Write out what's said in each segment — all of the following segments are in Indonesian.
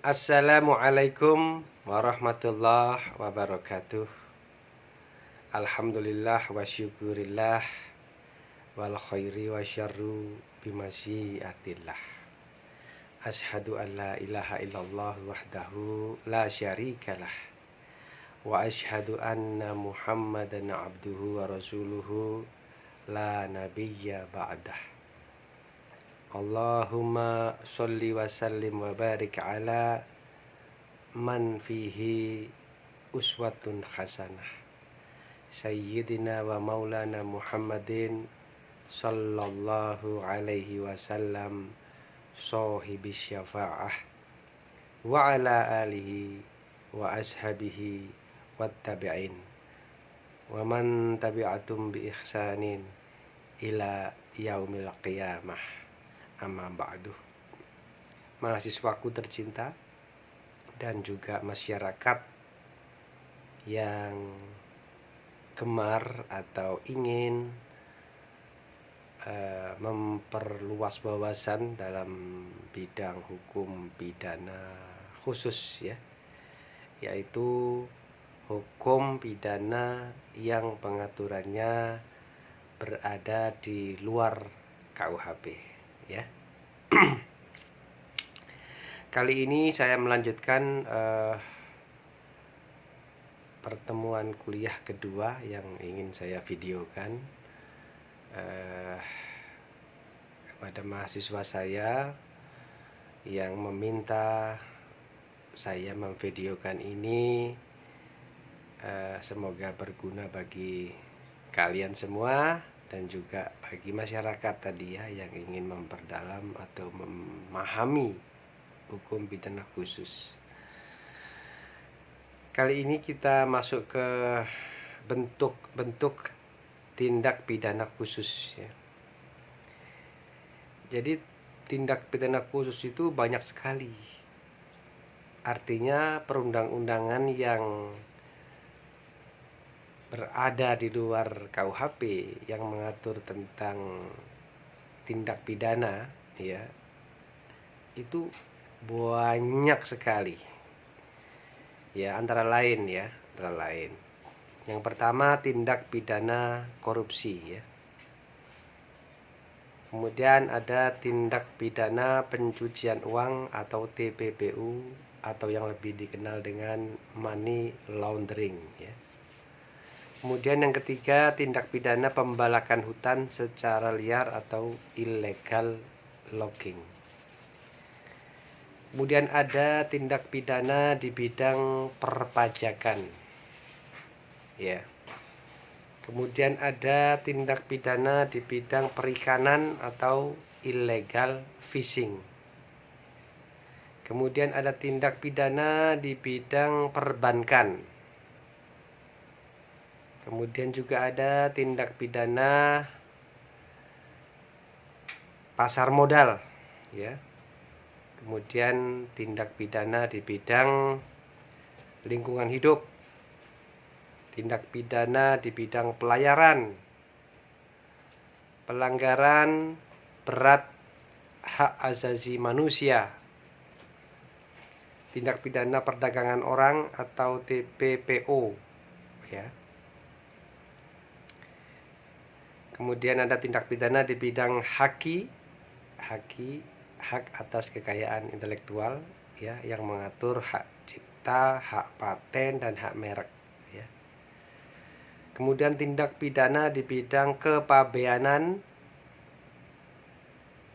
Assalamualaikum warahmatullahi wabarakatuh. Alhamdulillah wa syukurillah wal khairi wa syarru bimasyiatillah. Asyhadu an la ilaha illallah wahdahu la syarikalah wa asyhadu anna Muhammadan abduhu wa rasuluhu la nabiyya ba'dah. Allahumma sholli wa sallim wa barik ala man fihi uswatun hasanah Sayyidina wa maulana Muhammadin sallallahu alaihi wasallam sahibis syafa'ah wa ala alihi wa ashabihi wattabi'in wa man tabi'atum bi ihsanin ila yaumil qiyamah. Amma ba'du. Mahasiswaku tercinta dan juga masyarakat yang gemar atau ingin memperluas wawasan dalam bidang hukum pidana khusus ya, yaitu hukum pidana yang pengaturannya berada di luar KUHP ya. Kali ini saya melanjutkan pertemuan kuliah kedua yang ingin saya videokan kepada mahasiswa saya yang meminta saya memvideokan ini. Semoga berguna bagi kalian semua dan juga bagi masyarakat tadi ya, yang ingin memperdalam atau memahami hukum pidana khusus. Kali ini kita masuk ke bentuk-bentuk tindak pidana khusus ya. Jadi tindak pidana khusus itu banyak sekali. Artinya perundang-undangan yang berada di luar KUHP yang mengatur tentang tindak pidana ya, itu banyak sekali ya, antara lain yang pertama tindak pidana korupsi ya, kemudian ada tindak pidana pencucian uang atau TPPU atau yang lebih dikenal dengan money laundering ya. Kemudian yang ketiga tindak pidana pembalakan hutan secara liar atau illegal logging. Kemudian ada tindak pidana di bidang perpajakan ya. Kemudian ada tindak pidana di bidang perikanan atau illegal fishing. Kemudian ada tindak pidana di bidang perbankan. Kemudian juga ada tindak pidana pasar modal ya. Kemudian tindak pidana di bidang lingkungan hidup, tindak pidana di bidang pelayaran, pelanggaran berat hak asasi manusia, tindak pidana perdagangan orang atau TPPO ya. Kemudian ada tindak pidana di bidang hak atas kekayaan intelektual ya, yang mengatur hak cipta, hak paten dan hak merek ya. Kemudian tindak pidana di bidang kepabeanan,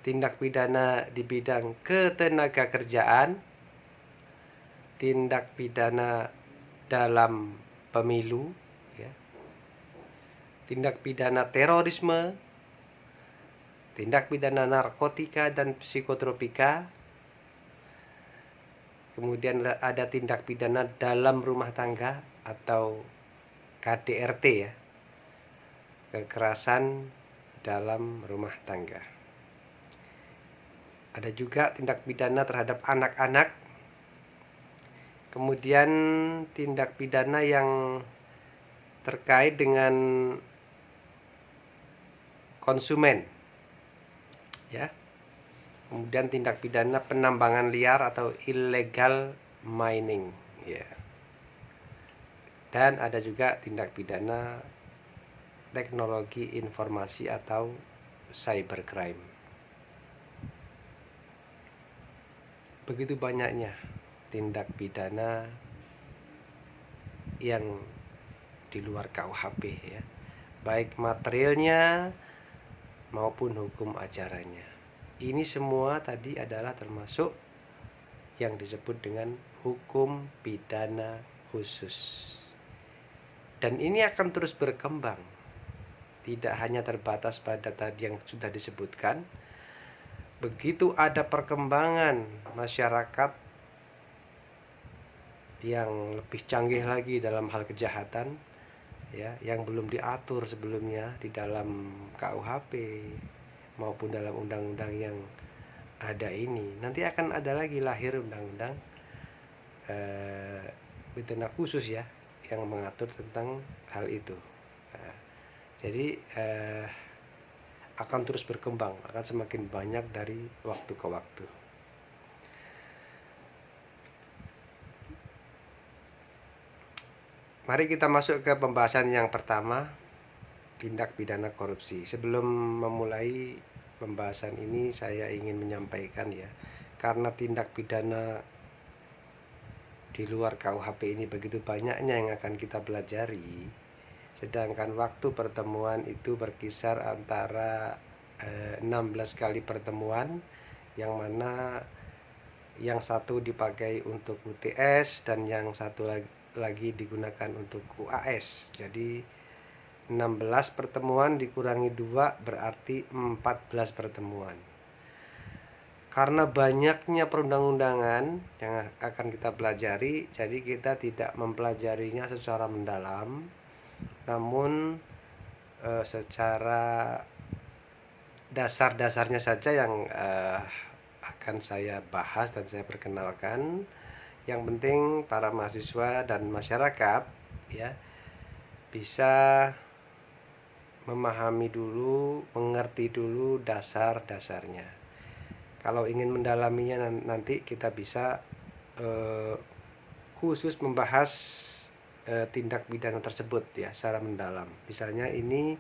tindak pidana di bidang ketenagakerjaan, tindak pidana dalam pemilu ya, tindak pidana terorisme, tindak pidana narkotika dan psikotropika. Kemudian ada tindak pidana dalam rumah tangga atau KDRT ya, kekerasan dalam rumah tangga. Ada juga tindak pidana terhadap anak-anak. Kemudian tindak pidana yang terkait dengan konsumen ya. Kemudian tindak pidana penambangan liar atau illegal mining, ya. Dan ada juga tindak pidana teknologi informasi atau cybercrime. Begitu banyaknya tindak pidana yang di luar KUHP, ya, baik materialnya maupun hukum acaranya. Ini semua tadi adalah termasuk yang disebut dengan hukum pidana khusus. Dan ini akan terus berkembang, tidak hanya terbatas pada tadi yang sudah disebutkan. Begitu ada perkembangan masyarakat yang lebih canggih lagi dalam hal kejahatan, ya, yang belum diatur sebelumnya di dalam KUHP maupun dalam undang-undang yang ada ini, nanti akan ada lagi lahir undang-undang pidana khusus, ya, yang mengatur tentang hal itu. Nah, jadi akan terus berkembang, akan semakin banyak dari waktu ke waktu. Mari kita masuk ke pembahasan yang pertama, tindak pidana korupsi. Sebelum memulai pembahasan ini, saya ingin menyampaikan, ya, karena tindak pidana di luar KUHP ini begitu banyaknya yang akan kita pelajari, sedangkan waktu pertemuan itu berkisar antara 16 kali pertemuan, yang mana yang satu dipakai untuk UTS dan yang satu lagi digunakan untuk UAS. Jadi 16 pertemuan dikurangi 2 berarti 14 pertemuan. Karena banyaknya perundang-undangan yang akan kita pelajari, jadi kita tidak mempelajarinya secara mendalam, namun secara dasar-dasarnya saja yang akan saya bahas dan saya perkenalkan. Yang penting para mahasiswa dan masyarakat, ya, bisa memahami dulu, mengerti dulu dasar-dasarnya. Kalau ingin mendalaminya nanti kita bisa khusus membahas tindak pidana tersebut, ya, secara mendalam. Misalnya ini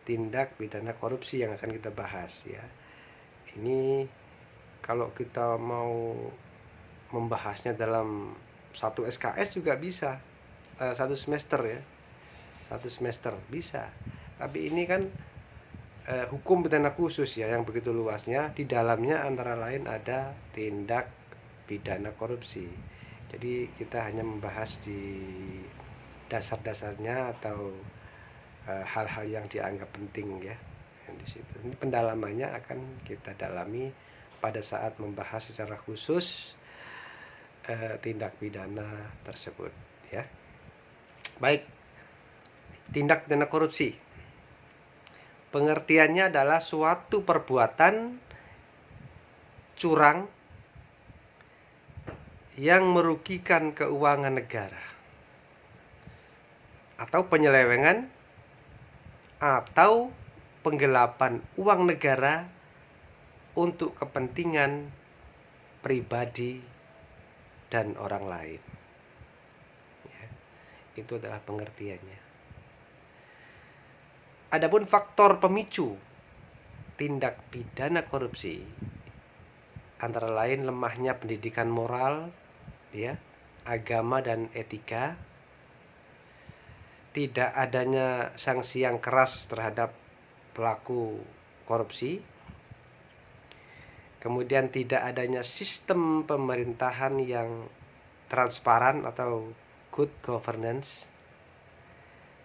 tindak pidana korupsi yang akan kita bahas, ya. Ini kalau kita mau membahasnya dalam satu SKS juga bisa, satu semester, ya, satu semester bisa. Tapi ini kan hukum pidana khusus, ya, yang begitu luasnya. Di dalamnya antara lain ada tindak pidana korupsi. Jadi kita hanya membahas di dasar-dasarnya atau hal-hal yang dianggap penting, ya, yang di situ. Ini pendalamannya akan kita dalami pada saat membahas secara khusus tindak pidana tersebut, ya. Baik, tindak pidana korupsi. Pengertiannya adalah suatu perbuatan curang yang merugikan keuangan negara, atau penyelewengan atau penggelapan uang negara untuk kepentingan pribadi dan orang lain, ya, itu adalah pengertiannya. Adapun faktor pemicu tindak pidana korupsi antara lain lemahnya pendidikan moral, ya, agama dan etika, tidak adanya sanksi yang keras terhadap pelaku korupsi, kemudian tidak adanya sistem pemerintahan yang transparan atau good governance,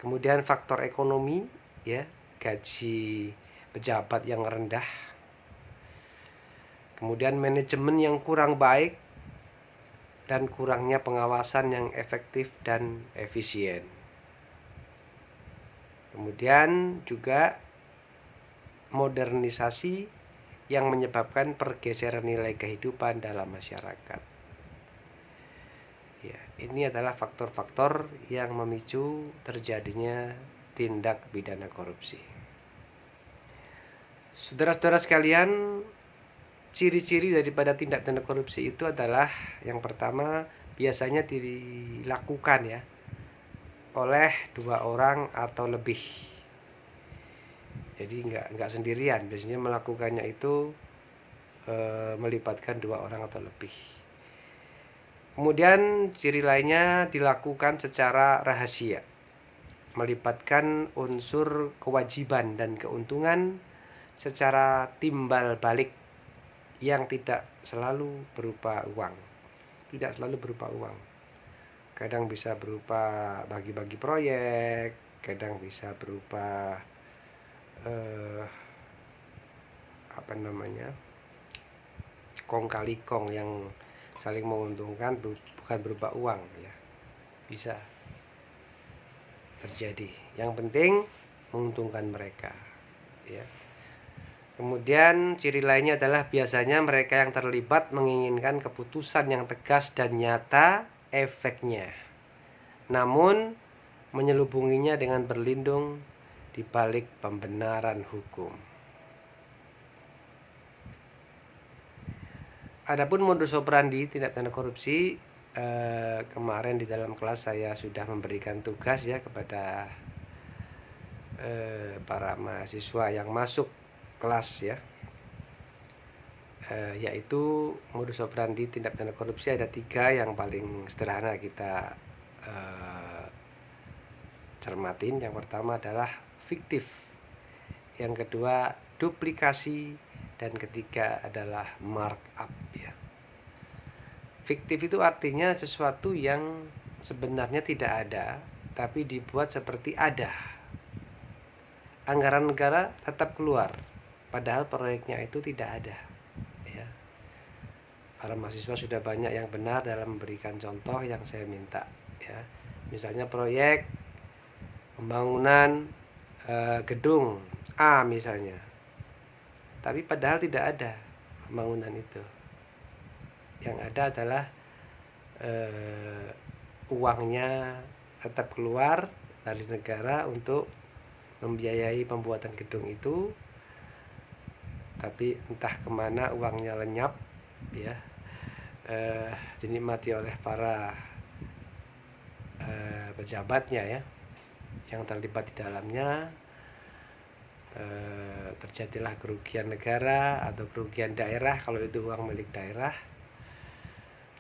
kemudian faktor ekonomi, ya, gaji pejabat yang rendah, kemudian manajemen yang kurang baik, dan kurangnya pengawasan yang efektif dan efisien. Kemudian juga modernisasi yang menyebabkan pergeseran nilai kehidupan dalam masyarakat. Ya, ini adalah faktor-faktor yang memicu terjadinya tindak pidana korupsi. Saudara-saudara sekalian, ciri-ciri daripada tindak pidana korupsi itu adalah yang pertama biasanya dilakukan ya oleh 2 orang atau lebih. Jadi nggak sendirian, biasanya melakukannya itu melibatkan 2 orang atau lebih. Kemudian ciri lainnya dilakukan secara rahasia, melibatkan unsur kewajiban dan keuntungan secara timbal balik yang tidak selalu berupa uang. Tidak selalu berupa uang. Kadang bisa berupa bagi-bagi proyek, kadang bisa berupa kong kali kong yang saling menguntungkan, bukan berupa uang ya. Bisa terjadi. Yang penting menguntungkan mereka ya. Kemudian ciri lainnya adalah biasanya mereka yang terlibat menginginkan keputusan yang tegas dan nyata efeknya, namun menyelubunginya dengan berlindung di balik pembenaran hukum. Adapun modus operandi tindak pidana korupsi, kemarin di dalam kelas saya sudah memberikan tugas ya kepada para mahasiswa yang masuk kelas ya, yaitu modus operandi tindak pidana korupsi ada 3 yang paling sederhana kita cermatin. Yang pertama adalah fiktif, yang kedua duplikasi, dan ketiga adalah markup ya. Fiktif itu artinya sesuatu yang sebenarnya tidak ada tapi dibuat seperti ada. Anggaran negara tetap keluar padahal proyeknya itu tidak ada ya. Para mahasiswa sudah banyak yang benar dalam memberikan contoh yang saya minta ya. Misalnya proyek pembangunan gedung A misalnya, tapi padahal tidak ada pembangunan itu. Yang ada adalah uangnya tetap keluar dari negara untuk membiayai pembuatan gedung itu, tapi entah kemana uangnya lenyap ya, dinikmati oleh para pejabatnya ya yang terlibat di dalamnya. Terjadilah kerugian negara atau kerugian daerah kalau itu uang milik daerah,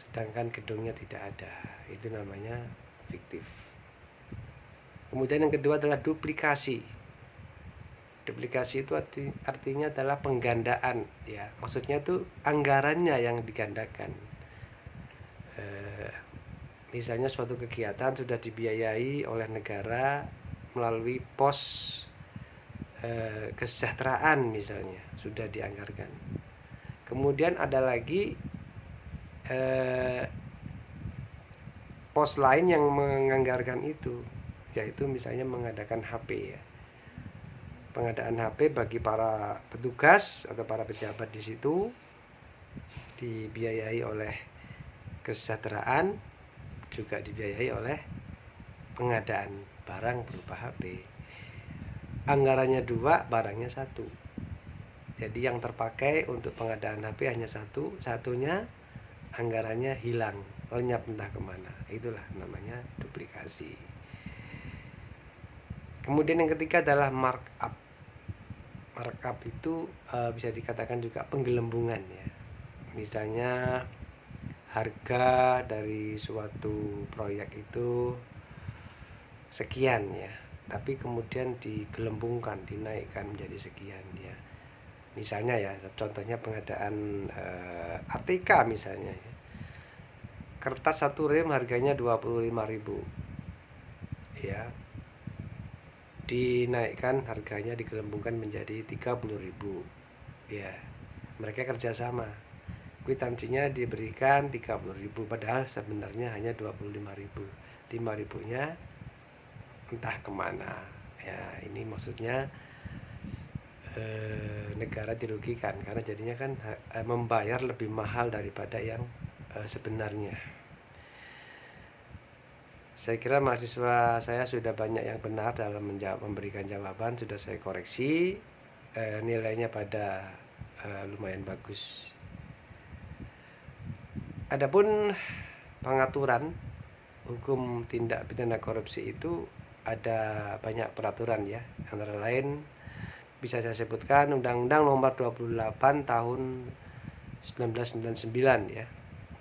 sedangkan gedungnya tidak ada. Itu namanya fiktif. Kemudian yang kedua adalah duplikasi. Duplikasi itu artinya adalah penggandaan ya. Maksudnya itu anggarannya yang digandakan. Misalnya suatu kegiatan sudah dibiayai oleh negara melalui pos kesejahteraan misalnya, sudah dianggarkan. Kemudian ada lagi pos lain yang menganggarkan itu, yaitu misalnya mengadakan HP ya. Pengadaan HP bagi para petugas atau para pejabat di situ dibiayai oleh kesejahteraan, juga dibiayai oleh pengadaan barang berupa HP. Anggarannya 2, barangnya 1. Jadi yang terpakai untuk pengadaan HP hanya 1, satunya anggarannya hilang, lenyap entah kemana. Itulah namanya duplikasi. Kemudian yang ketiga adalah markup. Markup itu bisa dikatakan juga penggelembungan ya. Misalnya harga dari suatu proyek itu sekian ya, tapi kemudian digelembungkan, dinaikkan menjadi sekian ya. Misalnya ya, contohnya pengadaan ATK misalnya ya. Kertas 1 rem harganya 25.000 ya, dinaikkan harganya, digelembungkan menjadi 30.000 ya. Mereka kerjasama, kwitansinya diberikan 30.000 padahal sebenarnya hanya 25.000. 5.000 nya entah kemana ya. Ini maksudnya negara dirugikan karena jadinya kan membayar lebih mahal daripada yang sebenarnya. Saya kira mahasiswa saya sudah banyak yang benar dalam memberikan jawaban, sudah saya koreksi, nilainya pada lumayan bagus Adapun pengaturan hukum tindak pidana korupsi itu ada banyak peraturan ya. Antara lain bisa saya sebutkan Undang-Undang Nomor 28 Tahun 1999 ya,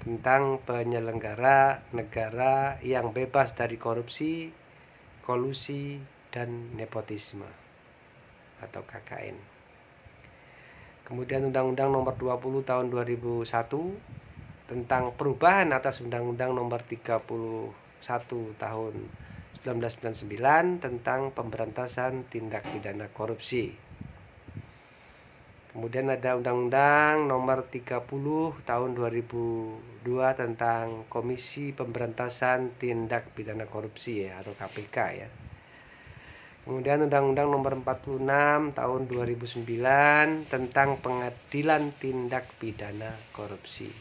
tentang penyelenggara negara yang bebas dari korupsi, kolusi, dan nepotisme atau KKN. Kemudian Undang-Undang Nomor 20 Tahun 2001 tentang perubahan atas Undang-Undang Nomor 31 Tahun 1999 tentang pemberantasan tindak pidana korupsi. Kemudian ada Undang-Undang Nomor 30 Tahun 2002 tentang Komisi Pemberantasan Tindak Pidana Korupsi ya, atau KPK ya. Kemudian Undang-Undang Nomor 46 Tahun 2009 tentang Pengadilan Tindak Pidana Korupsi.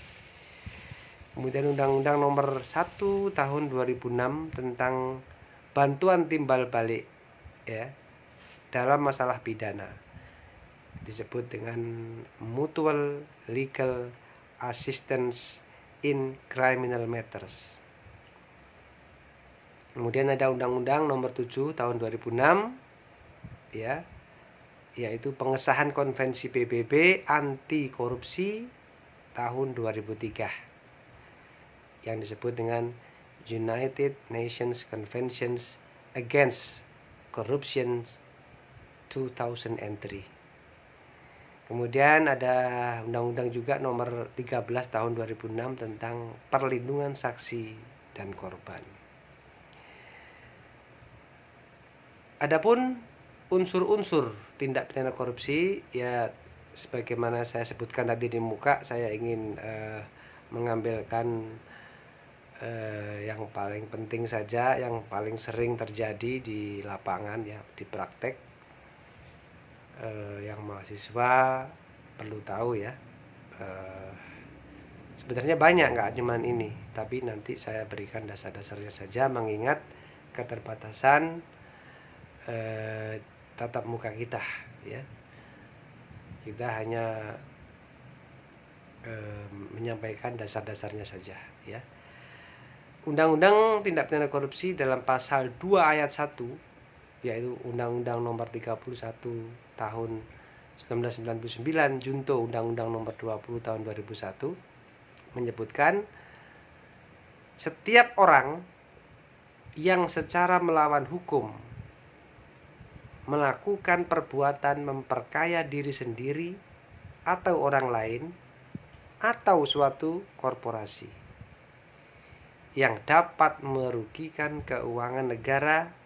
Kemudian Undang-Undang Nomor 1 Tahun 2006 tentang bantuan timbal balik ya dalam masalah pidana, disebut dengan Mutual Legal Assistance in Criminal Matters. Kemudian ada Undang-Undang Nomor 7 Tahun 2006 ya, yaitu pengesahan Konvensi PBB anti korupsi tahun 2003 yang disebut dengan United Nations Conventions Against Corruption 2003. Kemudian ada undang-undang juga nomor 13 tahun 2006 tentang perlindungan saksi dan korban. Adapun unsur-unsur tindak pidana korupsi ya, sebagaimana saya sebutkan tadi di muka, saya ingin mengambilkan yang paling penting saja, yang paling sering terjadi di lapangan ya, di praktek, yang mahasiswa perlu tahu ya. Sebenarnya banyak, nggak cuman ini, tapi nanti saya berikan dasar-dasarnya saja, mengingat keterbatasan tatap muka kita ya. Kita hanya menyampaikan dasar-dasarnya saja ya. Undang-Undang Tindak Pidana Korupsi dalam pasal 2 ayat 1, yaitu Undang-Undang Nomor 31 Tahun 1999 junto Undang-Undang Nomor 20 Tahun 2001 menyebutkan setiap orang yang secara melawan hukum melakukan perbuatan memperkaya diri sendiri atau orang lain atau suatu korporasi yang dapat merugikan keuangan negara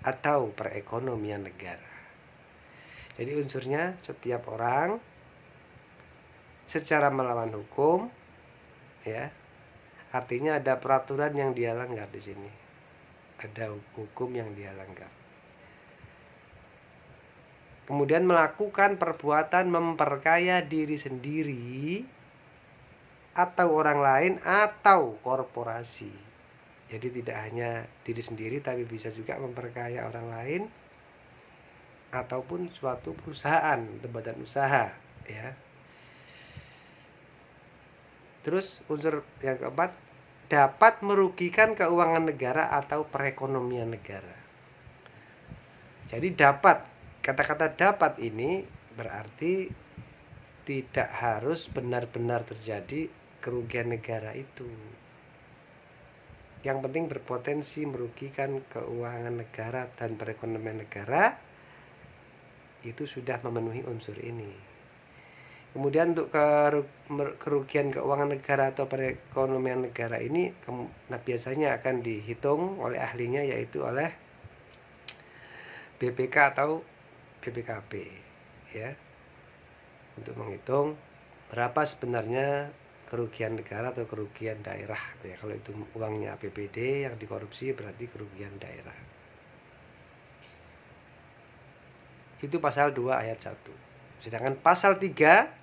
atau perekonomian negara. Jadi unsurnya setiap orang secara melawan hukum ya. Artinya ada peraturan yang dia langgar di sini. Ada hukum yang dia langgar. Kemudian melakukan perbuatan memperkaya diri sendiri atau orang lain atau korporasi. Jadi tidak hanya diri sendiri, tapi bisa juga memperkaya orang lain ataupun suatu perusahaan atau badan usaha ya. Terus unsur yang keempat, dapat merugikan keuangan negara atau perekonomian negara. Jadi dapat, kata-kata dapat ini berarti tidak harus benar-benar terjadi kerugian negara itu. Yang penting berpotensi merugikan keuangan negara dan perekonomian negara, itu sudah memenuhi unsur ini. Kemudian untuk kerugian keuangan negara atau perekonomian negara ini biasanya akan dihitung oleh ahlinya, yaitu oleh BPK atau BPKP ya, untuk menghitung berapa sebenarnya kerugian negara atau kerugian daerah ya. Kalau itu uangnya APBD yang dikorupsi berarti kerugian daerah. Itu pasal 2 ayat 1. Sedangkan pasal 3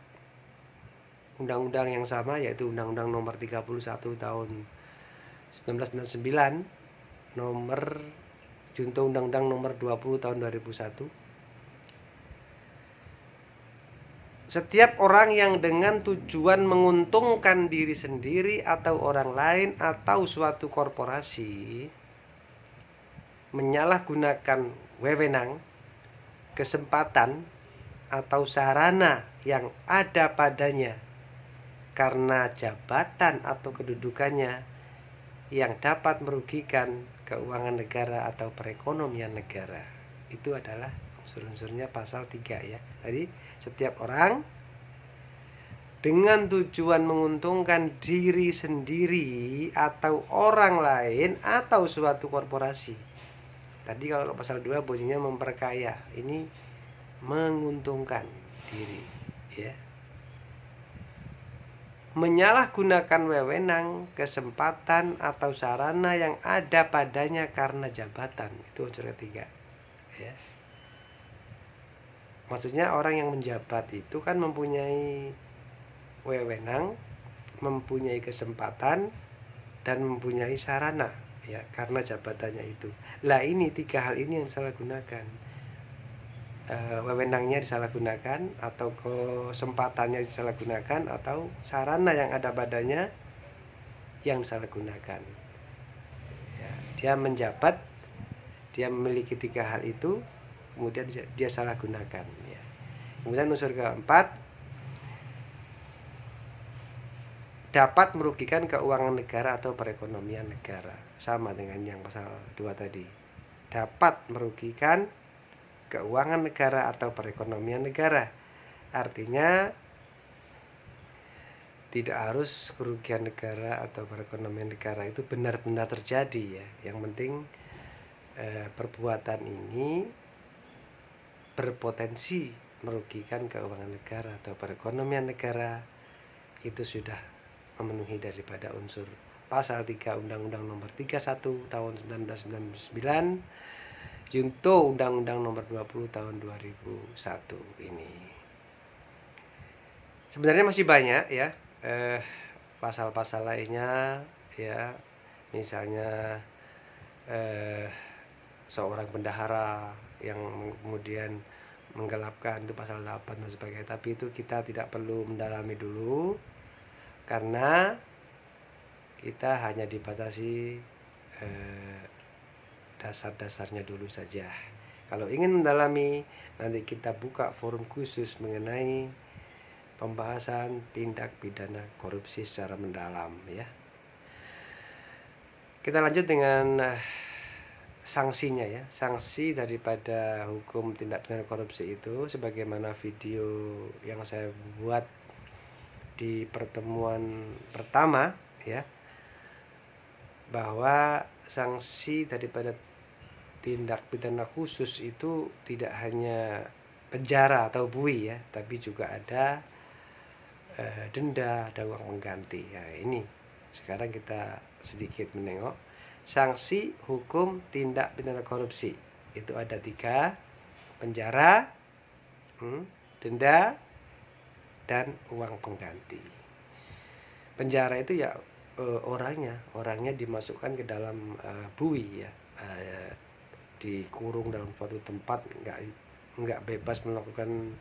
undang-undang yang sama, yaitu Undang-Undang Nomor 31 Tahun 1999 nomor junto Undang-Undang Nomor 20 Tahun 2001, setiap orang yang dengan tujuan menguntungkan diri sendiri atau orang lain atau suatu korporasi menyalahgunakan wewenang, kesempatan, atau sarana yang ada padanya karena jabatan atau kedudukannya yang dapat merugikan keuangan negara atau perekonomian negara. Itu adalah unsur-unsurnya pasal 3 ya. Tadi setiap orang dengan tujuan menguntungkan diri sendiri atau orang lain atau suatu korporasi. Tadi kalau pasal 2 bunyinya memperkaya, ini menguntungkan diri ya. Menyalahgunakan wewenang, kesempatan atau sarana yang ada padanya karena jabatan, itu unsur ketiga ya. Maksudnya orang yang menjabat itu kan mempunyai wewenang, mempunyai kesempatan, dan mempunyai sarana ya karena jabatannya itu. Lah ini 3 hal ini yang salah gunakan. Wewenangnya disalahgunakan, atau kesempatannya disalahgunakan, atau sarana yang ada padanya yang disalahgunakan ya. Dia menjabat, dia memiliki 3 hal itu, kemudian dia salah gunakan ya. Kemudian unsur keempat, dapat merugikan keuangan negara atau perekonomian negara, sama dengan yang pasal 2 tadi. Dapat merugikan keuangan negara atau perekonomian negara. Artinya tidak harus kerugian negara atau perekonomian negara itu benar-benar terjadi ya. Yang penting perbuatan ini berpotensi merugikan keuangan negara atau perekonomian negara, itu sudah memenuhi daripada unsur pasal 3 Undang-Undang Nomor 31 tahun 1999, junto Undang-Undang Nomor 20 tahun 2001 ini. Sebenarnya masih banyak ya pasal-pasal lainnya ya, misalnya seorang bendahara yang kemudian menggelapkan, itu pasal 8 dan sebagainya. Tapi itu kita tidak perlu mendalami dulu, karena kita hanya dibatasi dasar-dasarnya dulu saja. Kalau ingin mendalami, nanti kita buka forum khusus mengenai pembahasan tindak pidana korupsi secara mendalam ya. Kita lanjut dengan sanksinya ya. Sanksi daripada hukum tindak pidana korupsi itu sebagaimana video yang saya buat di pertemuan pertama ya, bahwa sanksi daripada tindak pidana khusus itu tidak hanya penjara atau bui ya, tapi juga ada denda, ada uang pengganti. Ya, ini sekarang kita sedikit menengok sanksi hukum tindak pidana korupsi. Itu ada 3, penjara, denda, dan uang pengganti. Penjara itu ya orangnya dimasukkan ke dalam bui ya, dikurung dalam suatu tempat, nggak bebas melakukan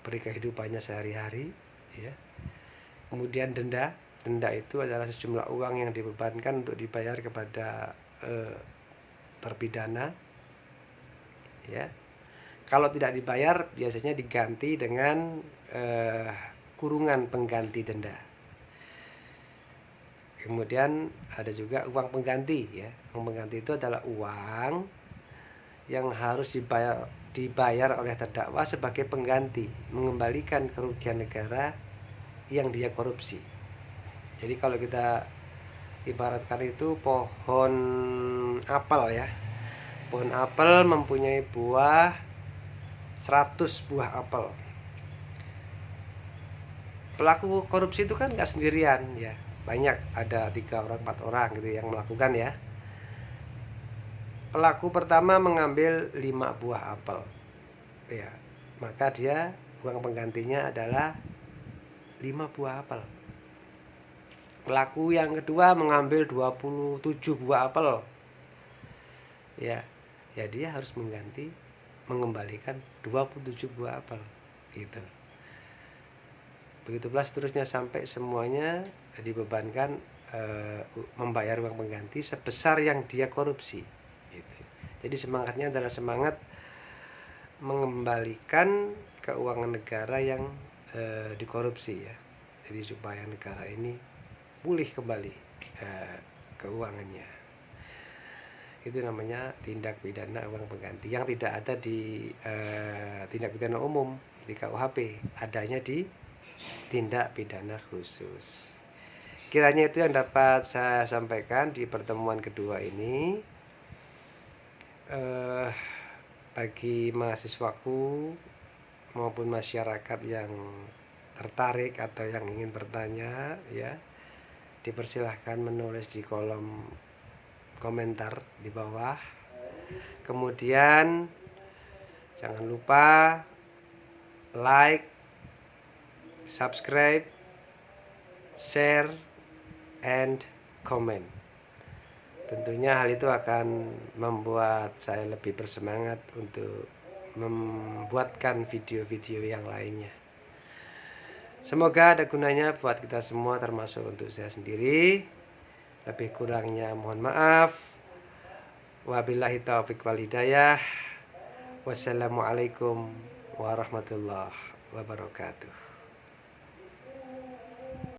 kehidupannya sehari-hari ya. Kemudian denda itu adalah sejumlah uang yang dibebankan untuk dibayar kepada terpidana ya. Kalau tidak dibayar biasanya diganti dengan kurungan pengganti denda. Kemudian ada juga uang pengganti ya. Uang pengganti itu adalah uang yang harus dibayar oleh terdakwa sebagai pengganti, mengembalikan kerugian negara yang dia korupsi. Jadi kalau kita ibaratkan itu pohon apel ya. Pohon apel mempunyai buah 100 buah apel. Pelaku korupsi itu kan nggak sendirian ya, banyak, ada 3 orang 4 orang gitu yang melakukan ya. Pelaku pertama mengambil 5 buah apel ya, maka dia uang penggantinya adalah 5 buah apel. Pelaku yang kedua mengambil 27 buah apel ya, dia harus mengganti mengembalikan 27 buah apel gitu. Begitu pula seterusnya sampai semuanya dibebankan membayar uang pengganti sebesar yang dia korupsi gitu. Jadi semangatnya adalah semangat mengembalikan keuangan negara yang dikorupsi ya. Jadi supaya negara ini pulih kembali keuangannya. Itu namanya tindak pidana uang pengganti yang tidak ada di tindak pidana umum di KUHP, adanya di tindak pidana khusus. Kiranya itu yang dapat saya sampaikan di pertemuan kedua ini. Bagi mahasiswaku maupun masyarakat yang tertarik atau yang ingin bertanya ya, dipersilahkan menulis di kolom komentar di bawah. Kemudian jangan lupa like, subscribe, share, and comment. Tentunya hal itu akan membuat saya lebih bersemangat untuk membuatkan video-video yang lainnya. Semoga ada gunanya buat kita semua, termasuk untuk saya sendiri. Lebih kurangnya mohon maaf. Wabillahi taufiq wal hidayah. Wassalamualaikum warahmatullahi wabarakatuh.